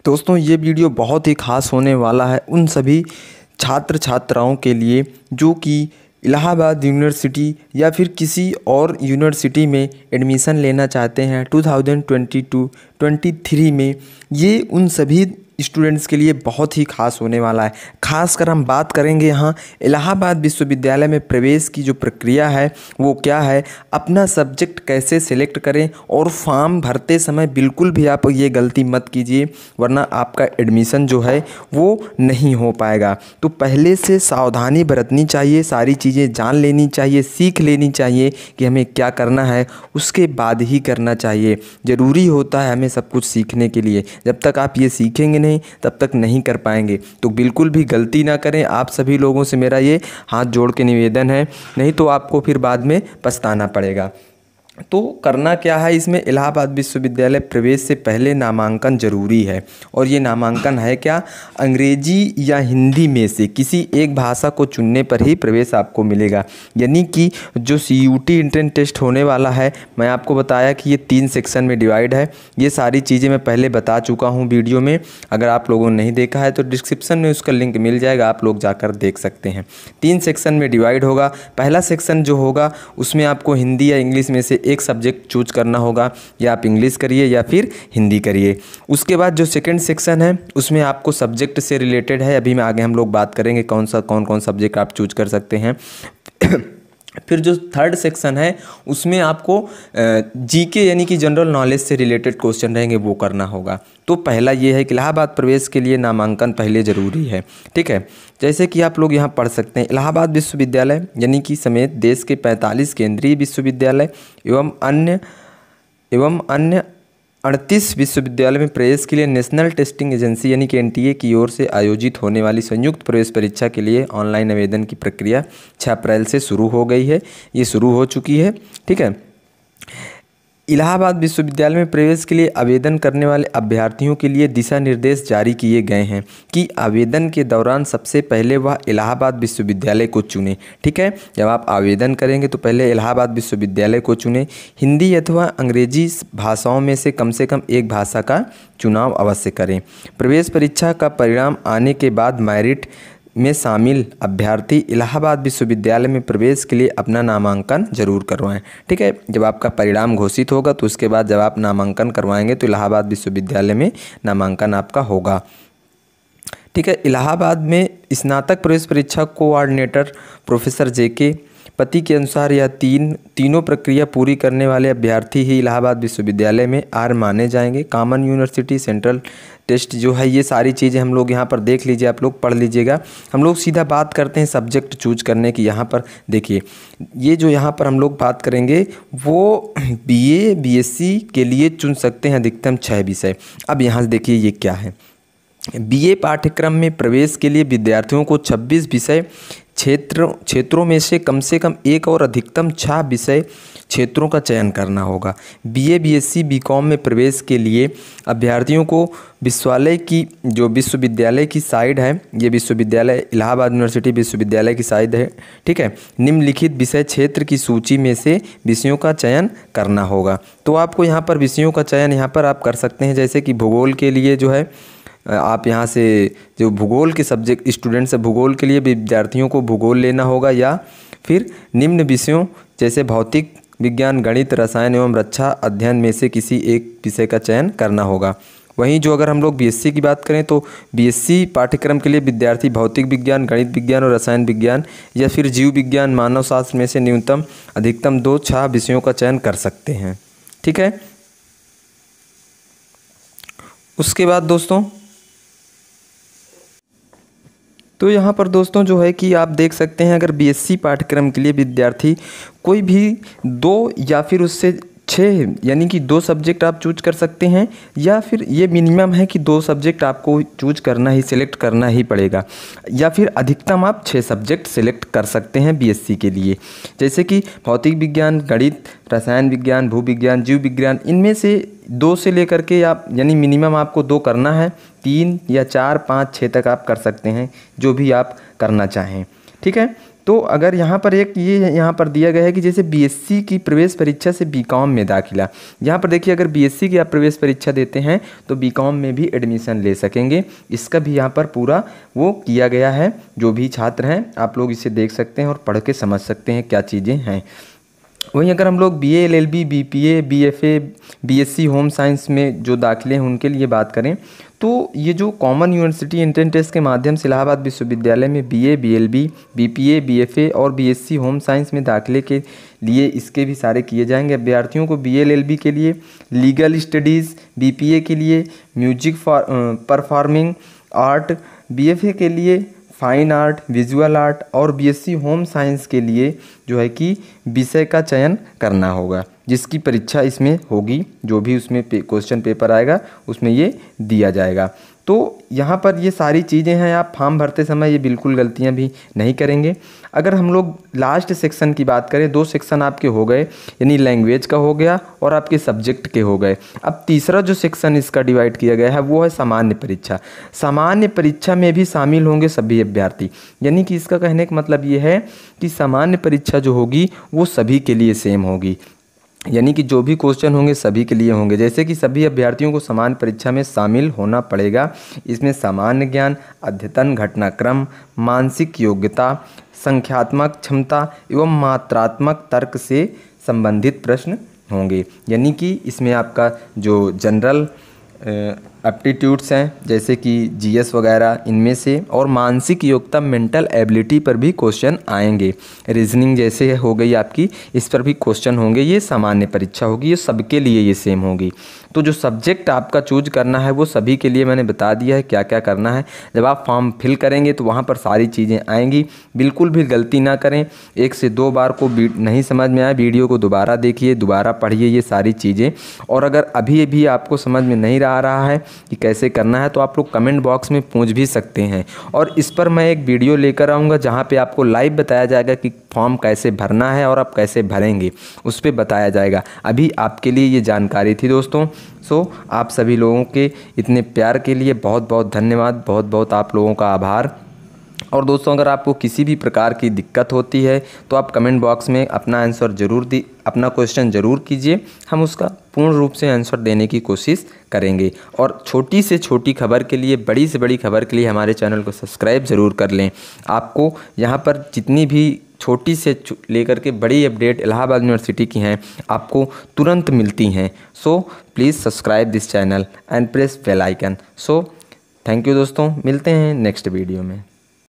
दोस्तों ये वीडियो बहुत ही ख़ास होने वाला है उन सभी छात्र छात्राओं के लिए जो कि इलाहाबाद यूनिवर्सिटी या फिर किसी और यूनिवर्सिटी में एडमिशन लेना चाहते हैं 2022-23 में। ये उन सभी स्टूडेंट्स के लिए बहुत ही ख़ास होने वाला है। ख़ासकर हम बात करेंगे यहाँ इलाहाबाद विश्वविद्यालय में प्रवेश की जो प्रक्रिया है वो क्या है, अपना सब्जेक्ट कैसे सेलेक्ट करें और फॉर्म भरते समय बिल्कुल भी आप ये गलती मत कीजिए वरना आपका एडमिशन जो है वो नहीं हो पाएगा। तो पहले से सावधानी बरतनी चाहिए, सारी चीज़ें जान लेनी चाहिए, सीख लेनी चाहिए कि हमें क्या करना है, उसके बाद ही करना चाहिए। ज़रूरी होता है हमें सब कुछ सीखने के लिए। जब तक आप ये सीखेंगे नहीं तब तक नहीं कर पाएंगे। तो बिल्कुल भी गलती ना करें। आप सभी लोगों से मेरा ये हाथ जोड़ के निवेदन है, नहीं तो आपको फिर बाद में पछताना पड़ेगा। तो करना क्या है, इसमें इलाहाबाद विश्वविद्यालय प्रवेश से पहले नामांकन ज़रूरी है। और ये नामांकन है क्या, अंग्रेजी या हिंदी में से किसी एक भाषा को चुनने पर ही प्रवेश आपको मिलेगा। यानी कि जो CUT इंट्रेंस टेस्ट होने वाला है, मैं आपको बताया कि ये 3 सेक्शन में डिवाइड है। ये सारी चीज़ें मैं पहले बता चुका हूँ वीडियो में। अगर आप लोगों ने नहीं देखा है तो डिस्क्रिप्शन में उसका लिंक मिल जाएगा, आप लोग जाकर देख सकते हैं। 3 सेक्शन में डिवाइड होगा। पहला सेक्शन जो होगा उसमें आपको हिंदी या इंग्लिश में से एक सब्जेक्ट चूज करना होगा, या आप इंग्लिश करिए या फिर हिंदी करिए। उसके बाद जो सेकंड सेक्शन है उसमें आपको सब्जेक्ट से रिलेटेड है, अभी में आगे हम लोग बात करेंगे कौन कौन सब्जेक्ट आप चूज कर सकते हैं। फिर जो थर्ड सेक्शन है उसमें आपको GK यानी कि जनरल नॉलेज से रिलेटेड क्वेश्चन रहेंगे, वो करना होगा। तो पहला ये है कि इलाहाबाद प्रवेश के लिए नामांकन पहले ज़रूरी है। ठीक है, जैसे कि आप लोग यहाँ पढ़ सकते हैं, इलाहाबाद विश्वविद्यालय यानी कि समेत देश के 45 केंद्रीय विश्वविद्यालय एवं अन्य 38 विश्वविद्यालय में प्रवेश के लिए नेशनल टेस्टिंग एजेंसी यानी कि NTA की ओर से आयोजित होने वाली संयुक्त प्रवेश परीक्षा के लिए ऑनलाइन आवेदन की प्रक्रिया 6 अप्रैल से शुरू हो गई है। ये शुरू हो चुकी है। ठीक है, इलाहाबाद विश्वविद्यालय में प्रवेश के लिए आवेदन करने वाले अभ्यर्थियों के लिए दिशा निर्देश जारी किए गए हैं कि आवेदन के दौरान सबसे पहले वह इलाहाबाद विश्वविद्यालय को चुनें। ठीक है, जब आप आवेदन करेंगे तो पहले इलाहाबाद विश्वविद्यालय को चुनें। हिंदी अथवा अंग्रेजी भाषाओं में से कम एक भाषा का चुनाव अवश्य करें। प्रवेश परीक्षा का परिणाम आने के बाद मेरिट में शामिल अभ्यर्थी इलाहाबाद विश्वविद्यालय में प्रवेश के लिए अपना नामांकन जरूर करवाएं। ठीक है, जब आपका परिणाम घोषित होगा तो उसके बाद जब आप नामांकन करवाएंगे तो इलाहाबाद विश्वविद्यालय में नामांकन आपका होगा। ठीक है, इलाहाबाद में स्नातक प्रवेश परीक्षा कोऑर्डिनेटर प्रोफेसर JK पति के अनुसार यह तीनों प्रक्रिया पूरी करने वाले अभ्यर्थी ही इलाहाबाद विश्वविद्यालय में आर माने जाएंगे। कॉमन यूनिवर्सिटी सेंट्रल टेस्ट जो है, ये सारी चीज़ें हम लोग यहाँ पर देख लीजिए, आप लोग पढ़ लीजिएगा। हम लोग सीधा बात करते हैं सब्जेक्ट चूज करने की। यहाँ पर देखिए, ये जो यहाँ पर हम लोग बात करेंगे वो BA BSc के लिए चुन सकते हैं अधिकतम 6 विषय। अब यहाँ देखिए ये क्या है, BA पाठ्यक्रम में प्रवेश के लिए विद्यार्थियों को 26 विषय क्षेत्रों में से कम एक और अधिकतम 6 विषय क्षेत्रों का चयन करना होगा। BA BSc BCom में प्रवेश के लिए अभ्यर्थियों को विश्वविद्यालय की साइट है, ये विश्वविद्यालय इलाहाबाद यूनिवर्सिटी विश्वविद्यालय की साइट है। ठीक है, निम्नलिखित विषय क्षेत्र की सूची में से विषयों का चयन करना होगा। तो आपको यहाँ पर विषयों का चयन यहाँ पर आप कर सकते हैं। जैसे कि भूगोल के लिए जो है आप यहाँ से जो भूगोल के सब्जेक्ट स्टूडेंट्स है, भूगोल के लिए विद्यार्थियों को भूगोल लेना होगा, या फिर निम्न विषयों जैसे भौतिक विज्ञान, गणित, रसायन एवं रक्षा अध्ययन में से किसी एक विषय का चयन करना होगा। वहीं जो अगर हम लोग BSc की बात करें तो BSc पाठ्यक्रम के लिए विद्यार्थी भौतिक विज्ञान, गणित विज्ञान और रसायन विज्ञान या फिर जीव विज्ञान, मानव शास्त्र में से न्यूनतम अधिकतम 2 विषयों का चयन कर सकते हैं। ठीक है, उसके बाद दोस्तों तो यहाँ पर दोस्तों जो है कि आप देख सकते हैं, अगर BSc पाठ्यक्रम के लिए विद्यार्थी कोई भी 2 या फिर उससे 6 यानी कि 2 सब्जेक्ट आप चूज कर सकते हैं, या फिर ये मिनिमम है कि 2 सब्जेक्ट आपको चूज करना ही, सिलेक्ट करना ही पड़ेगा, या फिर अधिकतम आप 6 सब्जेक्ट सिलेक्ट कर सकते हैं BSc के लिए। जैसे कि भौतिक विज्ञान, गणित, रसायन विज्ञान, भूविज्ञान, जीव विज्ञान, इनमें से 2 से लेकर के आप यानी मिनिमम आपको 2 करना है, 3 या 4 5 6 तक आप कर सकते हैं, जो भी आप करना चाहें। ठीक है, तो अगर यहाँ पर एक ये यहाँ पर दिया गया है कि जैसे बीएससी की प्रवेश परीक्षा से बीकॉम में दाखिला, यहाँ पर देखिए अगर बीएससी की आप प्रवेश परीक्षा देते हैं तो बीकॉम में भी एडमिशन ले सकेंगे। इसका भी यहाँ पर पूरा वो किया गया है। जो भी छात्र हैं आप लोग इसे देख सकते हैं और पढ़ के समझ सकते हैं क्या चीज़ें हैं। वहीं अगर हम लोग BA, LLB, BPA, BFA, BSc home science में जो दाखिले हैं उनके लिए बात करें तो ये जो कॉमन यूनिवर्सिटी एंट्रेंस टेस्ट के माध्यम से इलाहाबाद विश्वविद्यालय में बीए, बीएलबी, बीपीए, बीएफए और बीएससी होम साइंस में दाखिले के लिए इसके भी सारे किए जाएंगे। अभ्यर्थियों को बीए, एलएलबी के लिए लीगल स्टडीज़, बीपीए के लिए म्यूजिक परफॉर्मिंग आर्ट, बीएफए के लिए फाइन आर्ट, विजुअल आर्ट और बीएससी होम साइंस के लिए जो है कि विषय का चयन करना होगा, जिसकी परीक्षा इसमें होगी। जो भी उसमें क्वेश्चन पेपर आएगा उसमें ये दिया जाएगा। तो यहाँ पर ये सारी चीज़ें हैं, आप फॉर्म भरते समय ये बिल्कुल गलतियाँ भी नहीं करेंगे। अगर हम लोग लास्ट सेक्शन की बात करें, 2 सेक्शन आपके हो गए, यानी लैंग्वेज का हो गया और आपके सब्जेक्ट के हो गए। अब तीसरा जो सेक्शन इसका डिवाइड किया गया है वो है सामान्य परीक्षा। सामान्य परीक्षा में भी शामिल होंगे सभी अभ्यर्थी, यानी कि इसका कहने का मतलब ये है कि सामान्य परीक्षा जो होगी वो सभी के लिए सेम होगी, यानी कि जो भी क्वेश्चन होंगे सभी के लिए होंगे। जैसे कि सभी अभ्यर्थियों को समान परीक्षा में शामिल होना पड़ेगा। इसमें सामान्य ज्ञान, अद्यतन घटनाक्रम, मानसिक योग्यता, संख्यात्मक क्षमता एवं मात्रात्मक तर्क से संबंधित प्रश्न होंगे। यानी कि इसमें आपका जो जनरल एप्टीट्यूड्स हैं जैसे कि जीएस वगैरह इनमें से, और मानसिक योग्यता मेंटल एबिलिटी पर भी क्वेश्चन आएंगे। रीजनिंग जैसे हो गई आपकी, इस पर भी क्वेश्चन होंगे। ये सामान्य परीक्षा होगी, ये सबके लिए ये सेम होगी। तो जो सब्जेक्ट आपका चूज करना है वो सभी के लिए मैंने बता दिया है क्या क्या करना है। जब आप फॉर्म फिल करेंगे तो वहाँ पर सारी चीज़ें आएंगी। बिल्कुल भी गलती ना करें। 1 से 2 बार को नहीं समझ में आया वीडियो को दोबारा देखिए, दोबारा पढ़िए ये सारी चीज़ें। और अगर अभी भी आपको समझ में नहीं आ रहा है कि कैसे करना है तो आप लोग कमेंट बॉक्स में पूछ भी सकते हैं। और इस पर मैं एक वीडियो लेकर आऊँगा जहाँ पे आपको लाइव बताया जाएगा कि फॉर्म कैसे भरना है और आप कैसे भरेंगे, उस पर बताया जाएगा। अभी आपके लिए ये जानकारी थी दोस्तों। आप सभी लोगों के इतने प्यार के लिए बहुत बहुत धन्यवाद, बहुत बहुत आप लोगों का आभार। और दोस्तों अगर आपको किसी भी प्रकार की दिक्कत होती है तो आप कमेंट बॉक्स में अपना आंसर अपना क्वेश्चन ज़रूर कीजिए, हम उसका पूर्ण रूप से आंसर देने की कोशिश करेंगे। और छोटी से छोटी खबर के लिए, बड़ी से बड़ी खबर के लिए हमारे चैनल को सब्सक्राइब ज़रूर कर लें। आपको यहाँ पर जितनी भी छोटी से लेकर के बड़ी अपडेट इलाहाबाद यूनिवर्सिटी की हैं आपको तुरंत मिलती हैं। So please subscribe this channel and press bell icon. So thank you दोस्तों, मिलते हैं नेक्स्ट वीडियो में।